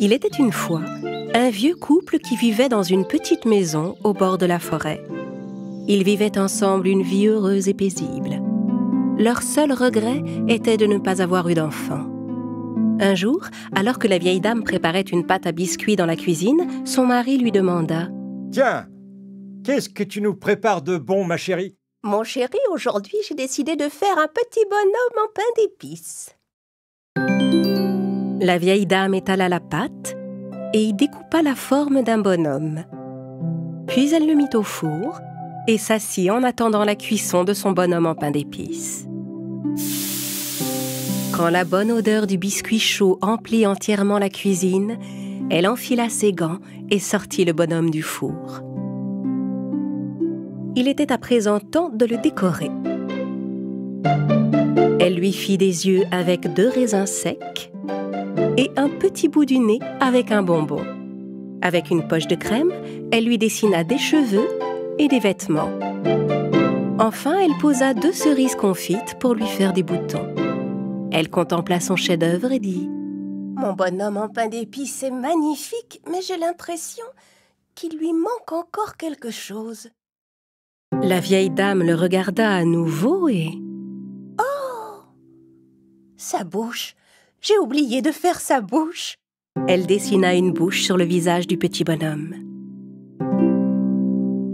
Il était une fois un vieux couple qui vivait dans une petite maison au bord de la forêt. Ils vivaient ensemble une vie heureuse et paisible. Leur seul regret était de ne pas avoir eu d'enfant. Un jour, alors que la vieille dame préparait une pâte à biscuits dans la cuisine, son mari lui demanda « Tiens, qu'est-ce que tu nous prépares de bon, ma chérie ?»« Mon chéri, aujourd'hui, j'ai décidé de faire un petit bonhomme en pain d'épices. » La vieille dame étala la pâte et y découpa la forme d'un bonhomme. Puis elle le mit au four et s'assit en attendant la cuisson de son bonhomme en pain d'épices. Quand la bonne odeur du biscuit chaud emplit entièrement la cuisine, elle enfila ses gants et sortit le bonhomme du four. Il était à présent temps de le décorer. Elle lui fit des yeux avec 2 raisins secs et un petit bout du nez avec un bonbon. Avec une poche de crème, elle lui dessina des cheveux et des vêtements. Enfin, elle posa 2 cerises confites pour lui faire des boutons. Elle contempla son chef-d'œuvre et dit « Mon bonhomme en pain d'épices est magnifique, mais j'ai l'impression qu'il lui manque encore quelque chose. » La vieille dame le regarda à nouveau et... « Oh! Sa bouche! J'ai oublié de faire sa bouche !» Elle dessina une bouche sur le visage du petit bonhomme.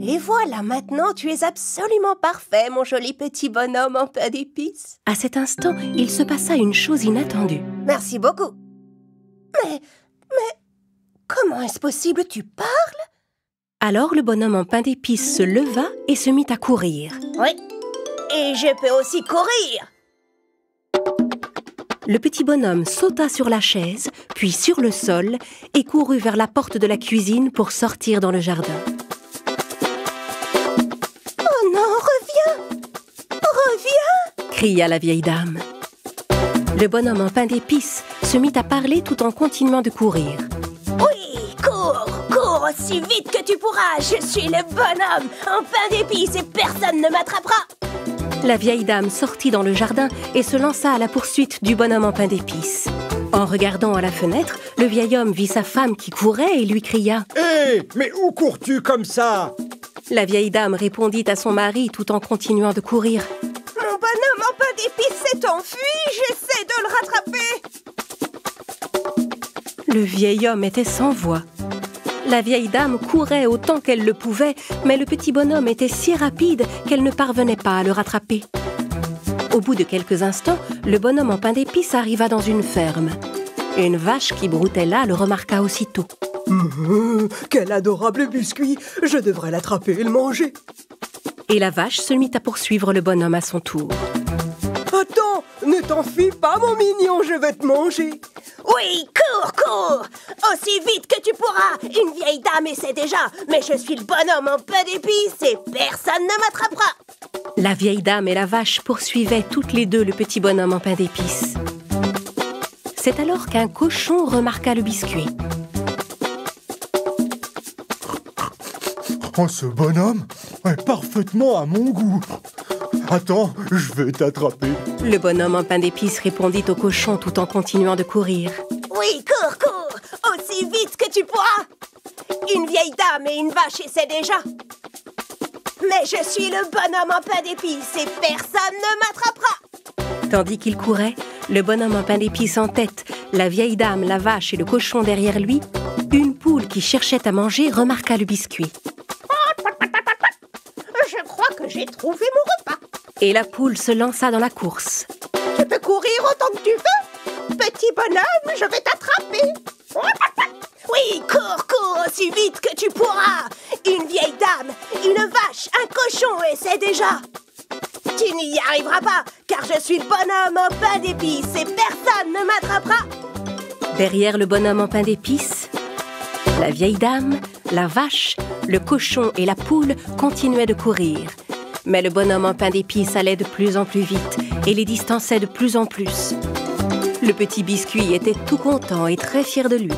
« Et voilà, maintenant tu es absolument parfait, mon joli petit bonhomme en pain d'épices. » À cet instant, il se passa une chose inattendue. « Merci beaucoup. Mais, comment est-ce possible, tu parles ?» Alors le bonhomme en pain d'épices se leva et se mit à courir. « Oui, et je peux aussi courir !» Le petit bonhomme sauta sur la chaise, puis sur le sol, et courut vers la porte de la cuisine pour sortir dans le jardin. Reviens !» cria la vieille dame. Le bonhomme en pain d'épices se mit à parler tout en continuant de courir. « Oui, cours aussi vite que tu pourras. Je suis le bonhomme en pain d'épices et personne ne m'attrapera. » La vieille dame sortit dans le jardin et se lança à la poursuite du bonhomme en pain d'épices. En regardant à la fenêtre, le vieil homme vit sa femme qui courait et lui cria « Hé, mais où cours-tu comme ça ?» La vieille dame répondit à son mari tout en continuant de courir. « Mon bonhomme en pain d'épices s'est enfui, j'essaie de le rattraper. » Le vieil homme était sans voix. La vieille dame courait autant qu'elle le pouvait, mais le petit bonhomme était si rapide qu'elle ne parvenait pas à le rattraper. Au bout de quelques instants, le bonhomme en pain d'épices arriva dans une ferme. Une vache qui broutait là le remarqua aussitôt. Quel adorable biscuit! Je devrais l'attraper et le manger. Et la vache se mit à poursuivre le bonhomme à son tour. Attends, ne t'enfuis pas, mon mignon, je vais te manger. Oui, cours! Aussi vite que tu pourras. Une vieille dame essaie déjà, mais je suis le bonhomme en pain d'épices et personne ne m'attrapera. La vieille dame et la vache poursuivaient toutes les deux le petit bonhomme en pain d'épices. C'est alors qu'un cochon remarqua le biscuit. Oh, ce bonhomme est parfaitement à mon goût. Attends, je vais t'attraper. Le bonhomme en pain d'épices répondit au cochon tout en continuant de courir. Oui, cours! Aussi vite que tu pourras. Une vieille dame et une vache essaient déjà. Mais je suis le bonhomme en pain d'épices et personne ne m'attrapera. Tandis qu'il courait, le bonhomme en pain d'épices en tête, la vieille dame, la vache et le cochon derrière lui, une poule qui cherchait à manger remarqua le biscuit. Je crois que j'ai trouvé mon repas. Et la poule se lança dans la course. Tu peux courir autant que tu veux. Petit bonhomme, je vais t'attraper. Oui, cours aussi vite que tu pourras. Une vieille dame, une vache, un cochon essaient déjà. Tu n'y arriveras pas, car je suis le bonhomme en pain d'épices et personne ne m'attrapera. Derrière le bonhomme en pain d'épices, la vieille dame, la vache, le cochon et la poule continuaient de courir. Mais le bonhomme en pain d'épices allait de plus en plus vite et les distançait de plus en plus. Le petit biscuit était tout content et très fier de lui.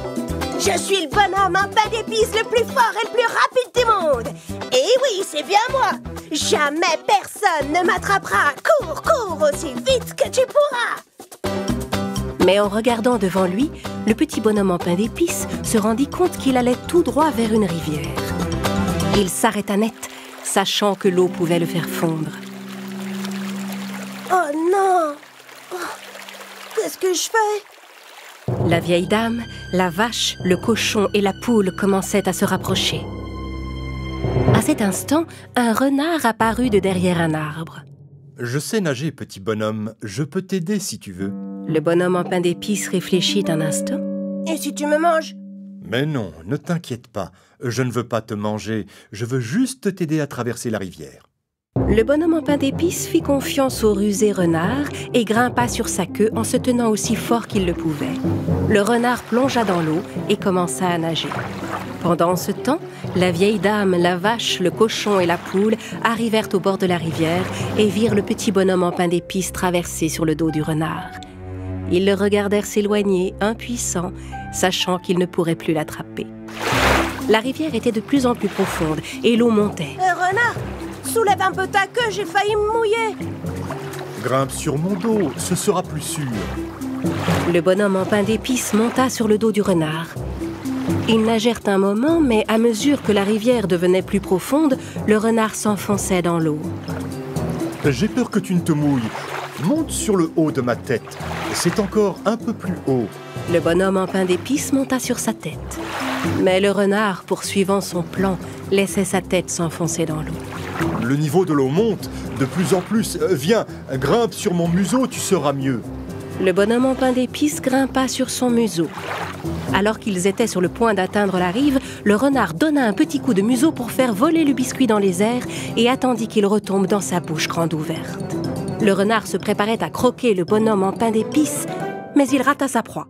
Je suis le bonhomme en pain d'épices le plus fort et le plus rapide du monde. Et oui, c'est bien moi. Jamais personne ne m'attrapera. Cours aussi vite que tu pourras. Mais en regardant devant lui, le petit bonhomme en pain d'épices se rendit compte qu'il allait tout droit vers une rivière. Il s'arrêta net, sachant que l'eau pouvait le faire fondre. Oh non! Oh, qu'est-ce que je fais? La vieille dame, la vache, le cochon et la poule commençaient à se rapprocher. À cet instant, un renard apparut de derrière un arbre. Je sais nager, petit bonhomme. Je peux t'aider si tu veux. Le bonhomme en pain d'épices réfléchit un instant. Et si tu me manges? Mais non, ne t'inquiète pas. Je ne veux pas te manger. Je veux juste t'aider à traverser la rivière. Le bonhomme en pain d'épices fit confiance au rusé renard et grimpa sur sa queue en se tenant aussi fort qu'il le pouvait. Le renard plongea dans l'eau et commença à nager. Pendant ce temps, la vieille dame, la vache, le cochon et la poule arrivèrent au bord de la rivière et virent le petit bonhomme en pain d'épices traverser sur le dos du renard. Ils le regardèrent s'éloigner, impuissants, sachant qu'ils ne pourraient plus l'attraper. La rivière était de plus en plus profonde et l'eau montait. Renard, soulève un peu ta queue, j'ai failli me mouiller. Grimpe sur mon dos, ce sera plus sûr. Le bonhomme en pain d'épices monta sur le dos du renard. Ils nagèrent un moment, mais à mesure que la rivière devenait plus profonde, le renard s'enfonçait dans l'eau. J'ai peur que tu ne te mouilles. Monte sur le haut de ma tête. C'est encore un peu plus haut. Le bonhomme en pain d'épices monta sur sa tête. Mais le renard, poursuivant son plan, laissait sa tête s'enfoncer dans l'eau. Le niveau de l'eau monte de plus en plus. Viens, grimpe sur mon museau, tu seras mieux. Le bonhomme en pain d'épices grimpa sur son museau. Alors qu'ils étaient sur le point d'atteindre la rive, le renard donna un petit coup de museau pour faire voler le biscuit dans les airs et attendit qu'il retombe dans sa bouche grande ouverte. Le renard se préparait à croquer le bonhomme en pain d'épices, mais il rata sa proie.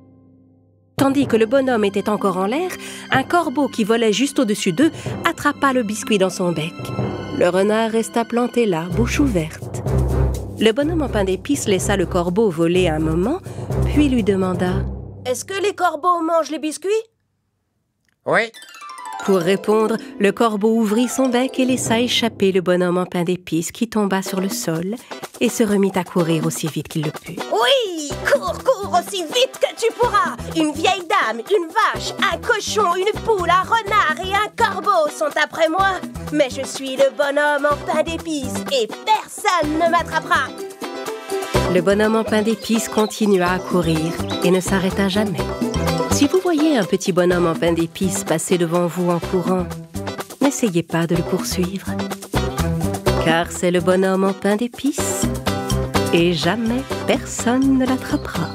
Tandis que le bonhomme était encore en l'air, un corbeau qui volait juste au-dessus d'eux attrapa le biscuit dans son bec. Le renard resta planté là, bouche ouverte. Le bonhomme en pain d'épices laissa le corbeau voler un moment, puis lui demanda « Est-ce que les corbeaux mangent les biscuits? Oui. Pour répondre, le corbeau ouvrit son bec et laissa échapper le bonhomme en pain d'épices qui tomba sur le sol et se remit à courir aussi vite qu'il le put. Oui, cours, cours aussi vite que tu pourras. Une vieille dame, une vache, un cochon, une poule, un renard et un corbeau sont après moi. Mais je suis le bonhomme en pain d'épices et personne ne m'attrapera. Le bonhomme en pain d'épices continua à courir et ne s'arrêta jamais. Si vous voyez un petit bonhomme en pain d'épices passer devant vous en courant, n'essayez pas de le poursuivre. Car c'est le bonhomme en pain d'épices et jamais personne ne l'attrapera.